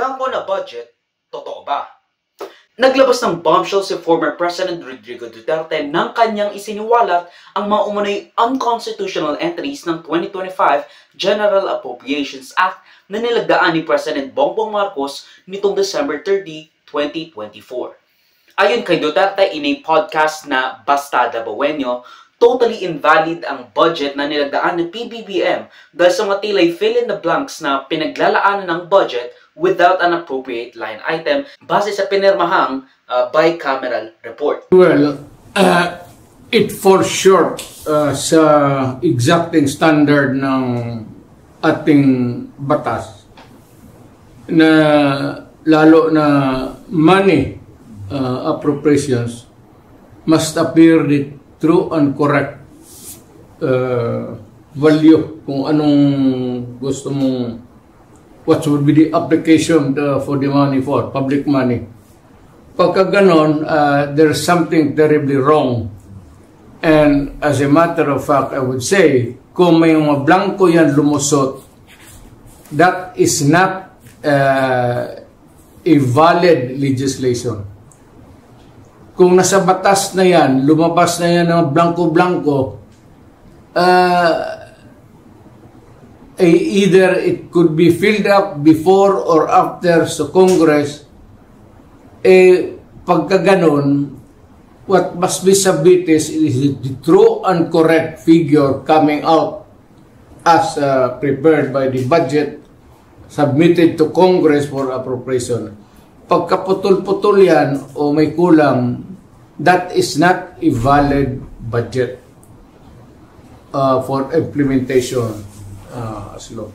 blanco na budget, totoo ba? Naglabas ng bombshell si former President Rodrigo Duterte nang kanyang isiniwalat ang mga umunoy unconstitutional entries ng 2025 General Appropriations Act na nilagdaan ni President Bongbong Marcos nitong December 30, 2024. Ayon kay Duterte in a podcast na Bastada Bawenyo, totally invalid ang budget na nilagdaan ng PBBM dahil sa mga tilay fill-in-the-blanks na pinaglalaanan ng budget without an appropriate line item base sa pinirmahang bicameral report. Well, it falls short sa exacting standard ng ating batas na lalo na money appropriations must appear the true and correct value kung anong gusto mong what would be the application for the money for, public money. Pagka ganon, there's something terribly wrong. And as a matter of fact, I would say, kung may mga blanco yan lumusot, that is not a valid legislation. Kung nasa batas na yan, lumabas na yan ng blanco-blanco, either it could be filled up before or after sa Congress, pagka ganon, what must be submitted is the true and correct figure coming out as prepared by the budget submitted to Congress for appropriation. Pagka putol-putol yan o may kulang, that is not a valid budget for implementation as law.